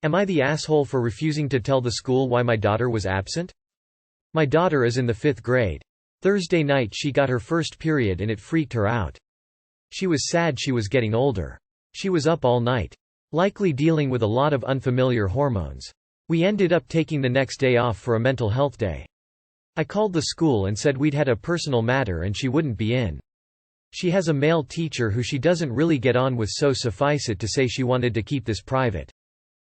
Am I the asshole for refusing to tell the school why my daughter was absent? My daughter is in the 5th grade. Thursday night she got her first period and it freaked her out. She was sad she was getting older. She was up all night. Likely dealing with a lot of unfamiliar hormones. We ended up taking the next day off for a mental health day. I called the school and said we'd had a personal matter and she wouldn't be in. She has a male teacher who she doesn't really get on with, so suffice it to say she wanted to keep this private.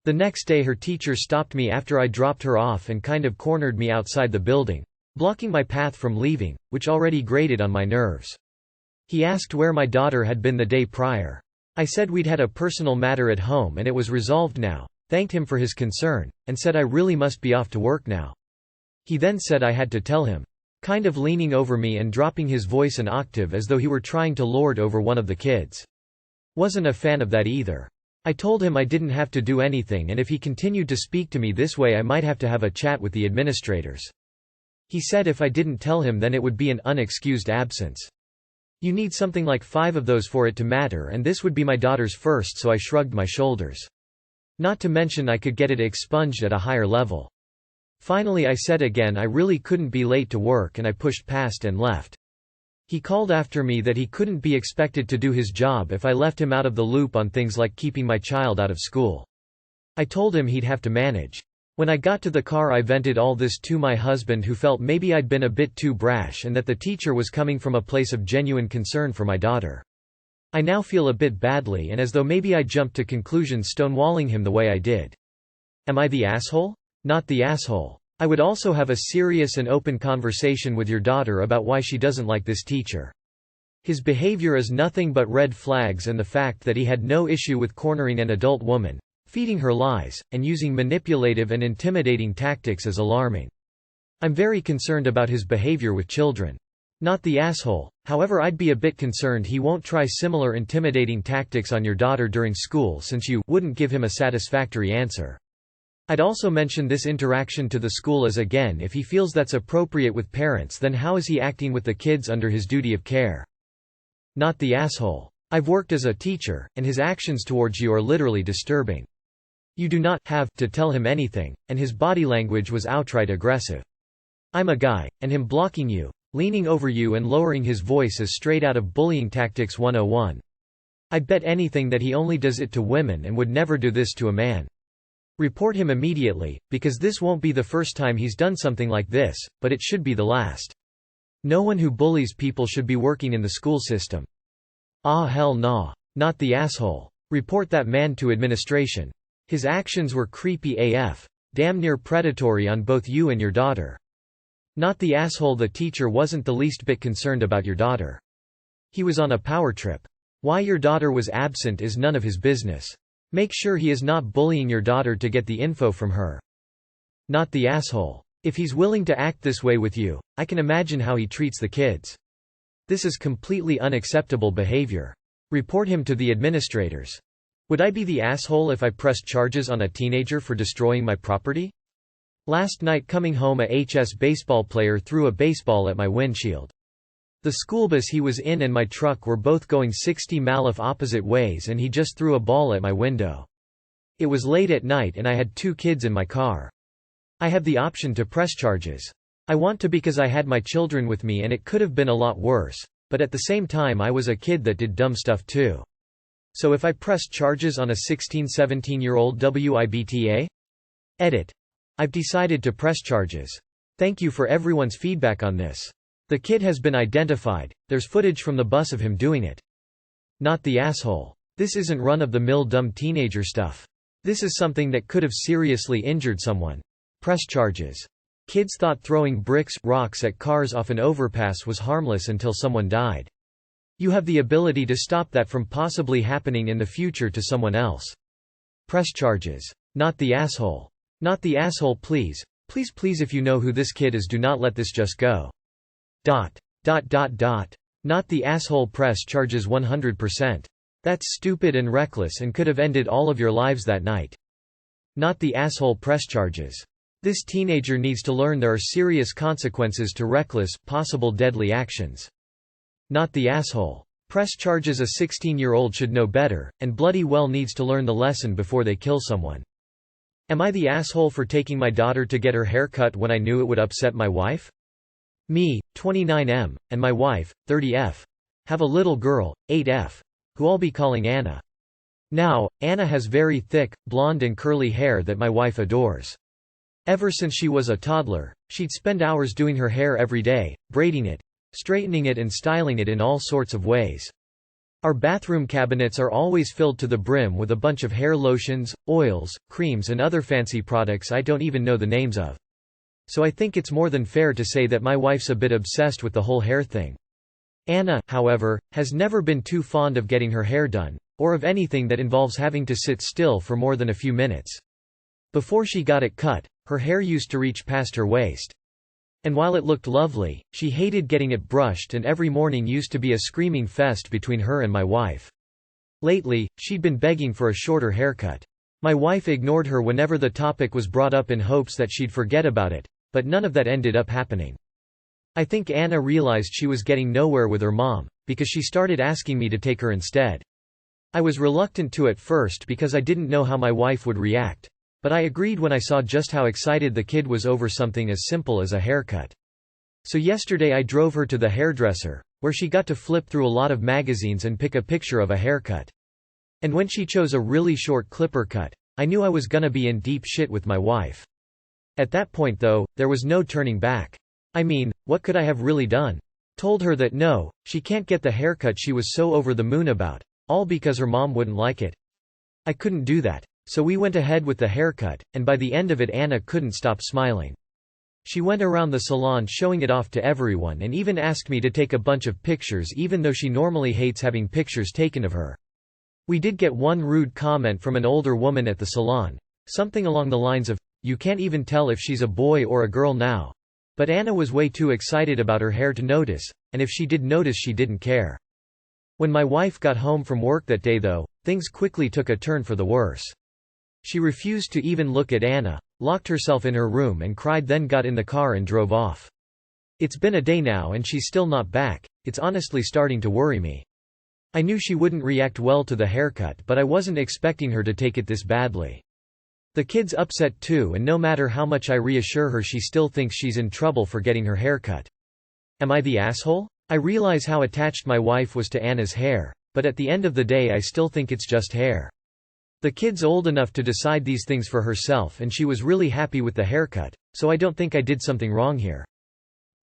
The next day her teacher stopped me after I dropped her off and kind of cornered me outside the building, blocking my path from leaving, which already grated on my nerves. He asked where my daughter had been the day prior. I said we'd had a personal matter at home and it was resolved now, thanked him for his concern, and said I really must be off to work now. He then said I had to tell him, kind of leaning over me and dropping his voice an octave as though he were trying to lord over one of the kids. Wasn't a fan of that either. I told him I didn't have to do anything, and if he continued to speak to me this way I might have to have a chat with the administrators. He said if I didn't tell him then it would be an unexcused absence. You need something like 5 of those for it to matter, and this would be my daughter's first, so I shrugged my shoulders. Not to mention I could get it expunged at a higher level. Finally I said again I really couldn't be late to work, and I pushed past and left. He called after me that he couldn't be expected to do his job if I left him out of the loop on things like keeping my child out of school. I told him he'd have to manage. When I got to the car I vented all this to my husband, who felt maybe I'd been a bit too brash and that the teacher was coming from a place of genuine concern for my daughter. I now feel a bit badly and as though maybe I jumped to conclusions stonewalling him the way I did. Am I the asshole? Not the asshole. I would also have a serious and open conversation with your daughter about why she doesn't like this teacher. His behavior is nothing but red flags, and the fact that he had no issue with cornering an adult woman, feeding her lies, and using manipulative and intimidating tactics is alarming. I'm very concerned about his behavior with children. Not the asshole, however I'd be a bit concerned he won't try similar intimidating tactics on your daughter during school, since you wouldn't give him a satisfactory answer. I'd also mention this interaction to the school as again if he feels that's appropriate with parents, then how is he acting with the kids under his duty of care? Not the asshole. I've worked as a teacher, and his actions towards you are literally disturbing. You do not have to tell him anything, and his body language was outright aggressive. I'm a guy, and him blocking you, leaning over you and lowering his voice is straight out of Bullying Tactics 101. I'd bet anything that he only does it to women and would never do this to a man. Report him immediately, because this won't be the first time he's done something like this, but it should be the last. No one who bullies people should be working in the school system. Ah hell nah. Not the asshole. Report that man to administration. His actions were creepy AF. Damn near predatory on both you and your daughter. Not the asshole. The teacher wasn't the least bit concerned about your daughter. He was on a power trip. Why your daughter was absent is none of his business. Make sure he is not bullying your daughter to get the info from her. Not the asshole. If he's willing to act this way with you, I can imagine how he treats the kids. This is completely unacceptable behavior. Report him to the administrators. Would I be the asshole if I pressed charges on a teenager for destroying my property? Last night coming home, a HS baseball player threw a baseball at my windshield. The school bus he was in and my truck were both going 60 mph opposite ways, and he just threw a ball at my window. It was late at night and I had 2 kids in my car. I have the option to press charges. I want to because I had my children with me and it could have been a lot worse, but at the same time I was a kid that did dumb stuff too. So if I pressed charges on a 16-17-year-old WIBTA? Edit. I've decided to press charges. Thank you for everyone's feedback on this. The kid has been identified, there's footage from the bus of him doing it. Not the asshole. This isn't run-of-the-mill dumb teenager stuff. This is something that could have seriously injured someone. Press charges. Kids thought throwing bricks, rocks at cars off an overpass was harmless until someone died. You have the ability to stop that from possibly happening in the future to someone else. Press charges. Not the asshole. Not the asshole. Please, please, please, if you know who this kid is, do not let this just go. ... Not the asshole. Press charges 100%. That's stupid and reckless and could have ended all of your lives that night. Not the asshole. Press charges. This teenager needs to learn there are serious consequences to reckless, possible deadly actions. Not the asshole. Press charges. A 16-year-old should know better, and bloody well needs to learn the lesson before they kill someone. Am I the asshole for taking my daughter to get her hair cut when I knew it would upset my wife? Me, 29M, and my wife, 30F, have a little girl, 8F, who I'll be calling Anna. Now, Anna has very thick, blonde and curly hair that my wife adores. Ever since she was a toddler, she'd spend hours doing her hair every day, braiding it, straightening it and styling it in all sorts of ways. Our bathroom cabinets are always filled to the brim with a bunch of hair lotions, oils, creams and other fancy products I don't even know the names of. So I think it's more than fair to say that my wife's a bit obsessed with the whole hair thing. Anna, however, has never been too fond of getting her hair done, or of anything that involves having to sit still for more than a few minutes. Before she got it cut, her hair used to reach past her waist. And while it looked lovely, she hated getting it brushed and every morning used to be a screaming fest between her and my wife. Lately, she'd been begging for a shorter haircut. My wife ignored her whenever the topic was brought up in hopes that she'd forget about it, but none of that ended up happening. I think Anna realized she was getting nowhere with her mom, because she started asking me to take her instead. I was reluctant to at first because I didn't know how my wife would react. But I agreed when I saw just how excited the kid was over something as simple as a haircut. So yesterday I drove her to the hairdresser, where she got to flip through a lot of magazines and pick a picture of a haircut. And when she chose a really short clipper cut, I knew I was gonna be in deep shit with my wife. At that point though, there was no turning back. I mean, what could I have really done? Told her that no, she can't get the haircut she was so over the moon about, all because her mom wouldn't like it. I couldn't do that. So we went ahead with the haircut, and by the end of it Anna couldn't stop smiling. She went around the salon showing it off to everyone and even asked me to take a bunch of pictures even though she normally hates having pictures taken of her. We did get one rude comment from an older woman at the salon, something along the lines of, "You can't even tell if she's a boy or a girl now." But Anna was way too excited about her hair to notice, and if she did notice she didn't care. When my wife got home from work that day though, things quickly took a turn for the worse. She refused to even look at Anna, locked herself in her room and cried, then got in the car and drove off. It's been a day now and she's still not back. It's honestly starting to worry me. I knew she wouldn't react well to the haircut, but I wasn't expecting her to take it this badly. The kid's upset too, and no matter how much I reassure her she still thinks she's in trouble for getting her haircut. Am I the asshole? I realize how attached my wife was to Anna's hair, but at the end of the day I still think it's just hair. The kid's old enough to decide these things for herself and she was really happy with the haircut, so I don't think I did something wrong here.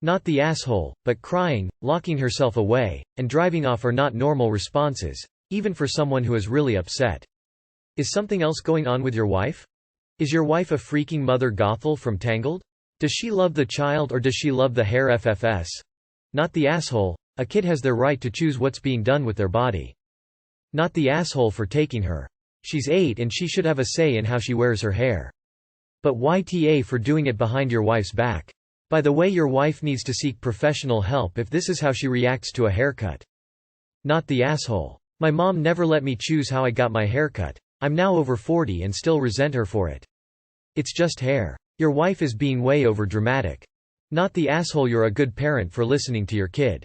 Not the asshole, but crying, locking herself away, and driving off are not normal responses, even for someone who is really upset. Is something else going on with your wife? Is your wife a freaking Mother Gothel from Tangled? Does she love the child or does she love the hair FFS? Not the asshole, a kid has their right to choose what's being done with their body. Not the asshole for taking her. She's 8 and she should have a say in how she wears her hair. But YTA for doing it behind your wife's back. By the way, your wife needs to seek professional help if this is how she reacts to a haircut. Not the asshole. My mom never let me choose how I got my haircut. I'm now over 40 and still resent her for it. It's just hair. Your wife is being way over dramatic. Not the asshole, you're a good parent for listening to your kid.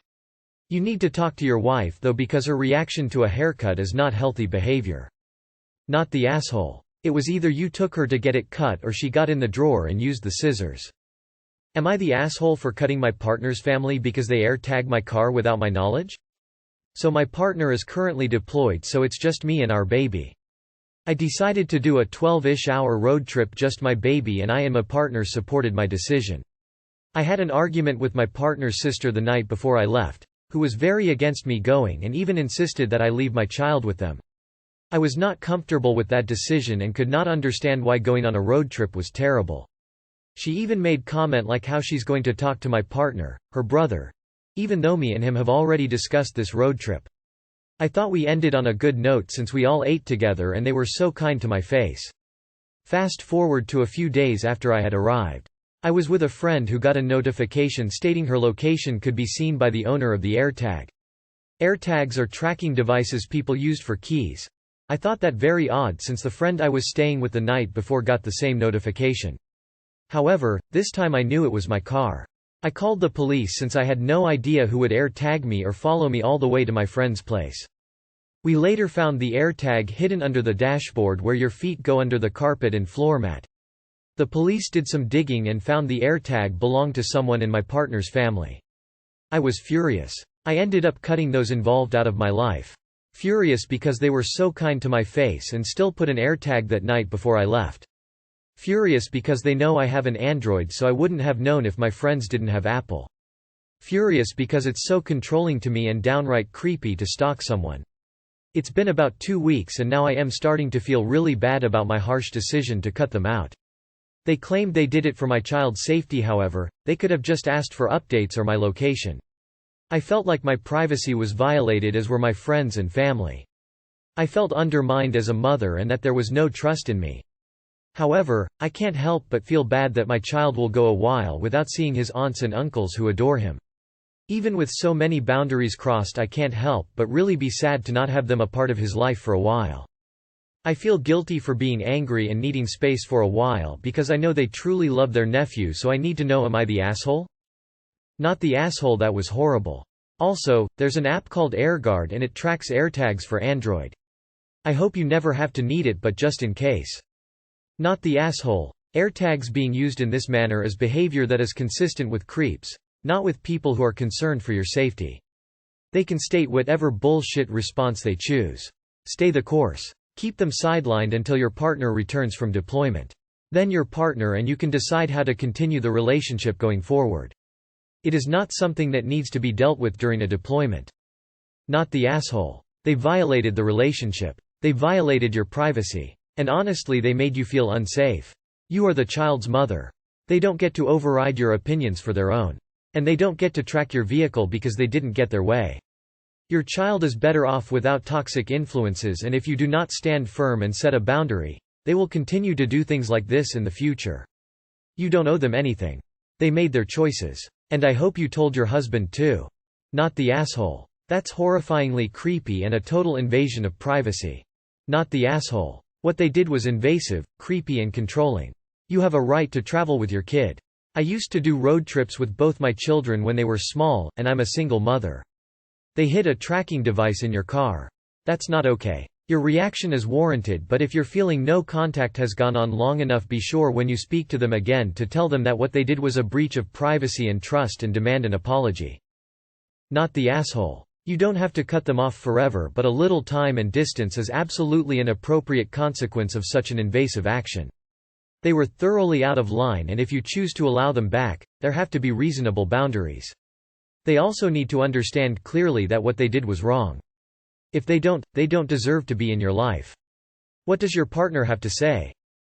You need to talk to your wife though, because her reaction to a haircut is not healthy behavior. Not the asshole. It was either you took her to get it cut or she got in the drawer and used the scissors. Am I the asshole for cutting my partner's family because they AirTag my car without my knowledge? So my partner is currently deployed, so it's just me and our baby. I decided to do a 12-ish hour road trip, just my baby and I, and my partner supported my decision. I had an argument with my partner's sister the night before I left, who was very against me going and even insisted that I leave my child with them. I was not comfortable with that decision and could not understand why going on a road trip was terrible. She even made comment like how she's going to talk to my partner, her brother, even though me and him have already discussed this road trip. I thought we ended on a good note since we all ate together and they were so kind to my face. Fast forward to a few days after I had arrived. I was with a friend who got a notification stating her location could be seen by the owner of the AirTag. AirTags are tracking devices people used for keys. I thought that very odd since the friend I was staying with the night before got the same notification. However, this time I knew it was my car. I called the police since I had no idea who would AirTag me or follow me all the way to my friend's place. We later found the AirTag hidden under the dashboard where your feet go under the carpet and floor mat. The police did some digging and found the AirTag belonged to someone in my partner's family. I was furious. I ended up cutting those involved out of my life. Furious because they were so kind to my face and still put an AirTag that night before I left. Furious because they know I have an Android, so I wouldn't have known if my friends didn't have Apple. Furious because it's so controlling to me and downright creepy to stalk someone. It's been about 2 weeks and now I am starting to feel really bad about my harsh decision to cut them out. They claimed they did it for my child's safety, however, they could have just asked for updates or my location. I felt like my privacy was violated, as were my friends and family. I felt undermined as a mother and that there was no trust in me. However, I can't help but feel bad that my child will go a while without seeing his aunts and uncles who adore him. Even with so many boundaries crossed, I can't help but really be sad to not have them a part of his life for a while. I feel guilty for being angry and needing space for a while because I know they truly love their nephew, so I need to know, am I the asshole? Not the asshole, that was horrible. Also, there's an app called AirGuard and it tracks AirTags for Android. I hope you never have to need it, but just in case. Not the asshole. AirTags being used in this manner is behavior that is consistent with creeps, not with people who are concerned for your safety. They can state whatever bullshit response they choose. Stay the course. Keep them sidelined until your partner returns from deployment. Then your partner and you can decide how to continue the relationship going forward. It is not something that needs to be dealt with during a deployment. Not the asshole. They violated the relationship. They violated your privacy. And honestly, they made you feel unsafe. You are the child's mother. They don't get to override your opinions for their own. And they don't get to track your vehicle because they didn't get their way. Your child is better off without toxic influences, and if you do not stand firm and set a boundary, they will continue to do things like this in the future. You don't owe them anything. They made their choices. And I hope you told your husband too. Not the asshole. That's horrifyingly creepy and a total invasion of privacy. Not the asshole. What they did was invasive, creepy and controlling. You have a right to travel with your kid. I used to do road trips with both my children when they were small, and I'm a single mother. They hid a tracking device in your car. That's not okay. Your reaction is warranted, but if you're feeling no contact has gone on long enough, be sure when you speak to them again to tell them that what they did was a breach of privacy and trust and demand an apology. Not the asshole. You don't have to cut them off forever, but a little time and distance is absolutely an appropriate consequence of such an invasive action. They were thoroughly out of line, and if you choose to allow them back, there have to be reasonable boundaries. They also need to understand clearly that what they did was wrong. If they don't deserve to be in your life. What does your partner have to say?